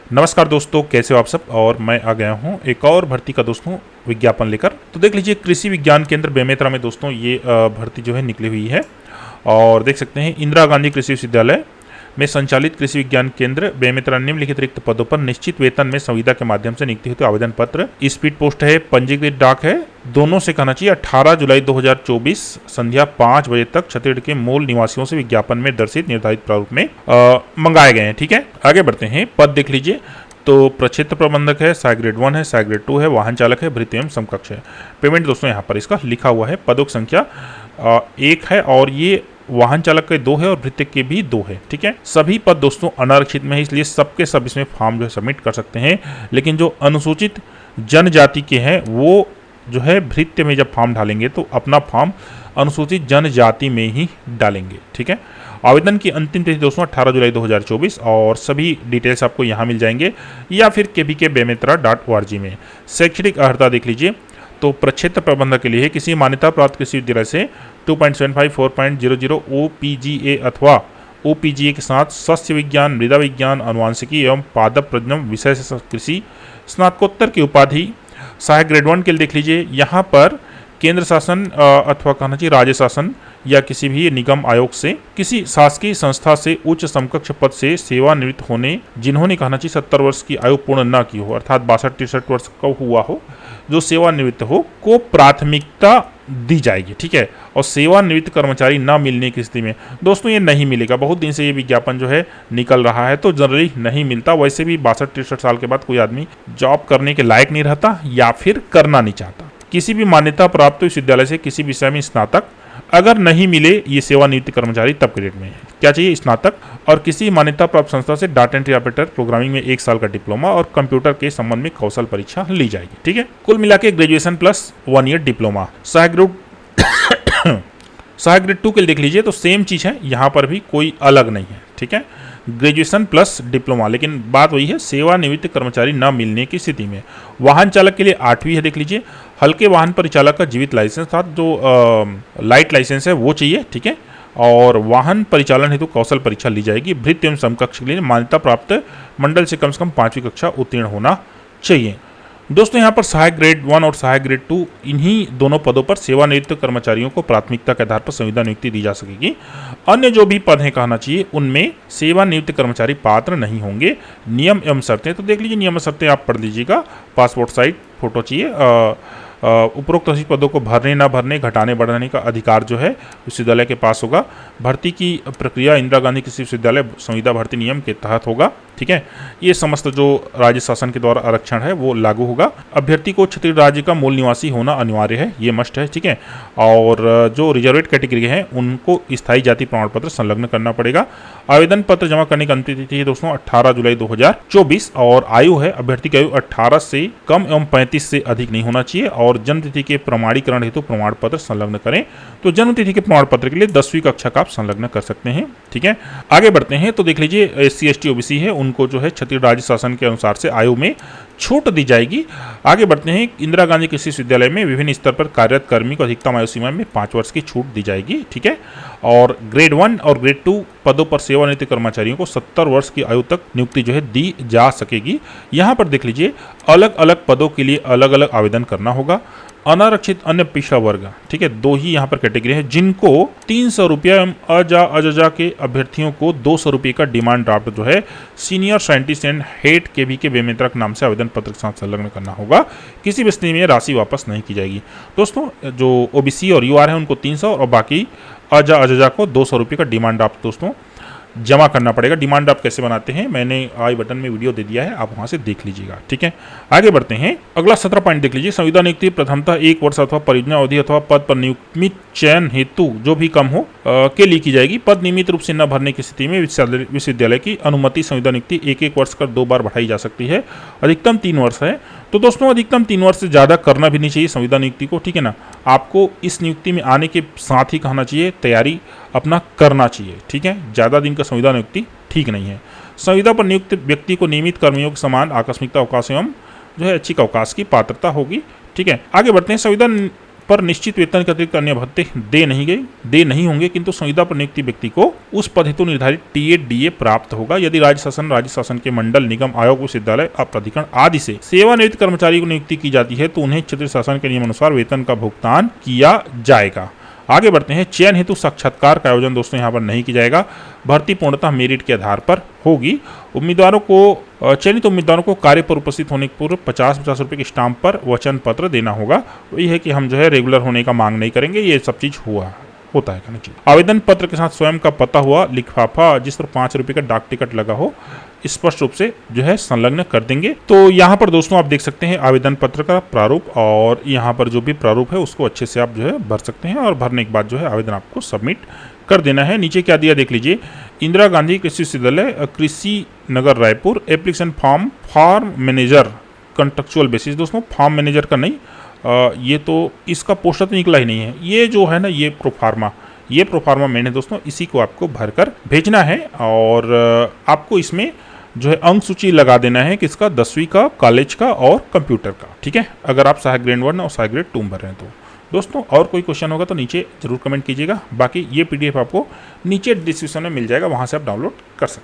नमस्कार दोस्तों, कैसे हो आप सब। और मैं आ गया हूं एक और भर्ती का दोस्तों विज्ञापन लेकर। तो देख लीजिए, कृषि विज्ञान केंद्र बेमेतरा में दोस्तों ये भर्ती जो है निकली हुई है। और देख सकते हैं, इंदिरा गांधी कृषि विश्वविद्यालय में संचालित कृषि विज्ञान केंद्र बेमेतरा निम्नलिखित रिक्त पदों पर निश्चित वेतन में संविदा के माध्यम से नियुक्ति हेतु आवेदन पत्र। स्पीड पोस्ट है, पंजीकृत डाक है, दोनों से कहना चाहिए 18 जुलाई 2024 संध्या 5 बजे तक छत्तीसगढ़ के मूल निवासियों से विज्ञापन में दर्शित निर्धारित प्रारूप में मंगाए गए हैं। ठीक है, आगे बढ़ते हैं। पद देख लीजिए, तो प्रक्षेत्र प्रबंधक है, सहायक ग्रेड 1 है, सहायक ग्रेड 2 है, वाहन चालक है, भृत्य एवं समकक्ष है। पेमेंट दोस्तों यहाँ पर इसका लिखा हुआ है। पदों की संख्या 1 है और ये वाहन चालक के 2 है और भृत्य के भी 2 है। ठीक है, सभी पद दोस्तों अनारक्षित में है, इसलिए सबके सब इसमें फॉर्म जो है सबमिट कर सकते हैं। लेकिन जो अनुसूचित जनजाति के हैं वो जो है भृत्य में जब फॉर्म डालेंगे तो अपना फॉर्म अनुसूचित जनजाति में ही डालेंगे। ठीक है, आवेदन की अंतिम तिथि दोस्तों 18 जुलाई 2024 और सभी डिटेल्स आपको यहाँ मिल जाएंगे या फिर kbkbemetra.org में। शैक्षणिक अर्हता देख लीजिए, तो प्रक्षेत्र प्रबंधक के लिए किसी मान्यता प्राप्त कृषि विद्यालय से 2.75 4.00 OPGA अथवा OPGA के साथ सस्य विज्ञान, मृदा विज्ञान, अनुवांशिकी एवं पादप प्रजनन विषय से कृषि स्नातकोत्तर की उपाधि। सहायक ग्रेड 1 के लिए देख लीजिए, यहाँ पर केंद्र शासन अथवा कहना चाहिए राज्य शासन या किसी भी निगम आयोग से किसी शासकीय संस्था से उच्च समकक्ष पद से सेवानिवृत्त होने, जिन्होंने कहना चाहिए 70 वर्ष की आयु पूर्ण न की हो, अर्थात 62-63 वर्ष का हुआ हो, जो सेवानिवृत्त हो, को प्राथमिकता दी जाएगी। ठीक है, और सेवानिवृत्त कर्मचारी न मिलने की स्थिति में दोस्तों ये नहीं मिलेगा। बहुत दिन से ये विज्ञापन जो है निकल रहा है, तो जनरली नहीं मिलता। वैसे भी 62-63 साल के बाद कोई आदमी जॉब करने के लायक नहीं रहता या फिर करना नहीं चाहता। किसी भी मान्यता प्राप्त विश्वविद्यालय से किसी विषय में स्नातक, अगर नहीं मिले ये सेवानिवृत्त कर्मचारी तब ग्रेड में है, क्या चाहिए, स्नातक। और किसी मान्यता प्राप्त संस्था से डाटा एंट्री ऑपरेटर प्रोग्रामिंग में 1 साल का डिप्लोमा और कंप्यूटर के संबंध में कौशल परीक्षा ली जाएगी। ठीक है, कुल मिला के ग्रेजुएशन प्लस 1 ईयर डिप्लोमा। सहायक ग्रेड 2 के लिए देख लीजिए, तो सेम चीज है, यहाँ पर भी कोई अलग नहीं है। ठीक है, ग्रेजुएशन प्लस डिप्लोमा, लेकिन बात वही है, सेवानिवृत्त कर्मचारी न मिलने की स्थिति में। वाहन चालक के लिए 8वीं है, देख लीजिए, हल्के वाहन परिचालक का जीवित लाइसेंस था, जो लाइट लाइसेंस है वो चाहिए। ठीक है, और वाहन परिचालन हेतु कौशल परीक्षा ली जाएगी। भृत्य एवं समकक्ष के लिए मान्यता प्राप्त मंडल से कम 5वीं कक्षा उत्तीर्ण होना चाहिए। दोस्तों यहाँ पर सहायक ग्रेड 1 और सहायक ग्रेड 2 इन्हीं दोनों पदों पर सेवानिवृत्त कर्मचारियों को प्राथमिकता के आधार पर संविदा नियुक्ति दी जा सकेगी। अन्य जो भी पद हैं कहना चाहिए उनमें सेवानिवृत्त कर्मचारी पात्र नहीं होंगे। नियम एवं शर्तें तो देख लीजिए, नियम शर्तें आप पढ़ लीजिएगा। पासपोर्ट साइज फोटो चाहिए। उपरोक्त सभी पदों को भरने न भरने, घटाने बढ़ाने का अधिकार जो है विश्वविद्यालय के पास होगा। भर्ती की प्रक्रिया इंदिरा गांधी कृषि विश्वविद्यालय संविदा भर्ती नियम के तहत होगा। ठीक है, ये समस्त जो राज्य शासन के द्वारा आरक्षण है वो लागू होगा। अभ्यर्थी को छत्तीसगढ़ राज्य का मूल निवासी होना अनिवार्य है, ये मस्ट है। ठीक है, और जो रिजर्वेड कैटेगरी है उनको स्थायी जाति प्रमाण पत्र संलग्न करना पड़ेगा। आवेदन पत्र जमा करने की अंतिम तिथि है दोस्तों 18 जुलाई 2024 और आयु है, अभ्यर्थी की आयु 18 से कम एवं 35 से अधिक नहीं होना चाहिए। और जन्म तिथि के प्रमाणीकरण हेतु प्रमाण पत्र संलग्न करें, तो जन्म तिथि के प्रमाण पत्र के लिए 10वीं कक्षा का आप संलग्न कर सकते हैं। ठीक है, आगे बढ़ते हैं। तो देख लीजिए, SC ST OBC है, उनको जो है छत्तीसगढ़ राज्य शासन के अनुसार से आयु में छूट दी जाएगी। आगे बढ़ते हैं। इंदिरा गांधी कृषि विश्वविद्यालय में विभिन्न स्तर पर कार्यरत कर्मी को अधिकतम आयु सीमा में 5 वर्ष की छूट दी जाएगी। ठीक है, और ग्रेड 1 और ग्रेड 2 पदों पर सेवानिवृत्त कर्मचारियों को 70 वर्ष की आयु तक नियुक्ति जो है दी जा सकेगी। यहाँ पर देख लीजिए, अलग अलग पदों के लिए अलग अलग आवेदन करना होगा। अनारक्षित अन्य पिछड़ा वर्ग, ठीक है, 2 ही यहाँ पर कैटेगरी है, जिनको 300 रुपया एवं अजा के अभ्यर्थियों को 200 रुपये का डिमांड ड्राफ्ट जो है senior scientist and head KBK Bemetara के नाम से आवेदन पत्र के साथ संलग्न करना होगा। किसी भी स्थिति में राशि वापस नहीं की जाएगी। दोस्तों जो OBC और UR है उनको 300 और बाकी अजा को 200 रुपये का डिमांड ड्राफ्ट दोस्तों जमा करना पड़ेगा। डिमांड ड्राफ्ट कैसे बनाते हैं मैंने आई बटन में वीडियो दे दिया है, आप वहां से देख लीजिएगा। ठीक है, आगे बढ़ते हैं। अगला 17 पॉइंट देख लीजिए। संविदा नियुक्ति प्रथमतः 1 वर्ष अथवा परियोजना अवधि अथवा पद पर नियुक्त चयन हेतु जो भी कम हो के लिए की जाएगी। पद नियमित रूप से न भरने की स्थिति में विश्वविद्यालय की अनुमति संविदा नियुक्ति 1-1 वर्ष कर 2 बार बढ़ाई जा सकती है। अधिकतम 3 वर्ष है। तो दोस्तों अधिकतम 3 वर्ष से ज़्यादा करना भी नहीं चाहिए संविदा नियुक्ति को। ठीक है ना, आपको इस नियुक्ति में आने के साथ ही कहना चाहिए तैयारी अपना करना चाहिए। ठीक है, ज़्यादा दिन का संविदा नियुक्ति ठीक नहीं है। संविदा पर नियुक्त व्यक्ति को नियमित कर्मियों के समान आकस्मिकता अवकाश एवं जो है अच्छी अवकाश की पात्रता होगी। ठीक है, आगे बढ़ते हैं। संविदा पर निश्चित वेतन के अतिरिक्त अन्य भत्ते दे नहीं होंगे, किंतु संविदा पर नियुक्ति व्यक्ति को उस पद हेतु निर्धारित टीए डीए प्राप्त होगा। यदि राज्य शासन के मंडल, निगम, आयोग, विश्वविद्यालय, प्राधिकरण आदि से सेवानिवृत्त कर्मचारी को नियुक्ति की जाती है तो उन्हें क्षेत्रीय शासन के नियमानुसार वेतन का भुगतान किया जाएगा। आगे बढ़ते हैं। चयन हेतु साक्षात्कार का आयोजन दोस्तों यहाँ पर नहीं किया जाएगा। भर्ती पूर्णतः मेरिट के आधार पर होगी। चयनित उम्मीदवारों को कार्य पर उपस्थित होने के पूर्व 50-50 रुपये के स्टाम्प पर वचन पत्र देना होगा। वही है कि हम जो है रेगुलर होने का मांग नहीं करेंगे, ये सब चीज होता है कहना चाहिए। आवेदन पत्र के साथ स्वयं का पता हुआ लिफाफा जिस पर 5 रुपये का डाक टिकट लगा हो स्पष्ट रूप से जो है संलग्न कर देंगे। तो यहाँ पर दोस्तों आप देख सकते हैं आवेदन पत्र का प्रारूप, और यहाँ पर जो भी प्रारूप है उसको अच्छे से आप जो है भर सकते हैं, और भरने के बाद जो है आवेदन आपको सबमिट कर देना है। नीचे क्या दिया देख लीजिए। Indira Gandhi Krishi Vishwavidyalaya, Krishi Nagar, Raipur, application form, farm manager contractual basis. दोस्तों फार्म मैनेजर का नहीं, ये तो इसका पोस्टर तो निकला ही नहीं है। ये जो है ना ये प्रोफार्मा मैंने दोस्तों इसी को आपको भरकर भेजना है, और आपको इसमें जो है अंक सूची लगा देना है किसका, 10वीं का, कॉलेज का और कंप्यूटर का। ठीक है, अगर आप सहायक ग्रेड 1 और सहायक ग्रेड 2 भर रहे हैं तो। दोस्तों और कोई क्वेश्चन होगा तो नीचे जरूर कमेंट कीजिएगा। बाकी ये PDF आपको नीचे डिस्क्रिप्शन में मिल जाएगा, वहां से आप डाउनलोड कर सकते हैं।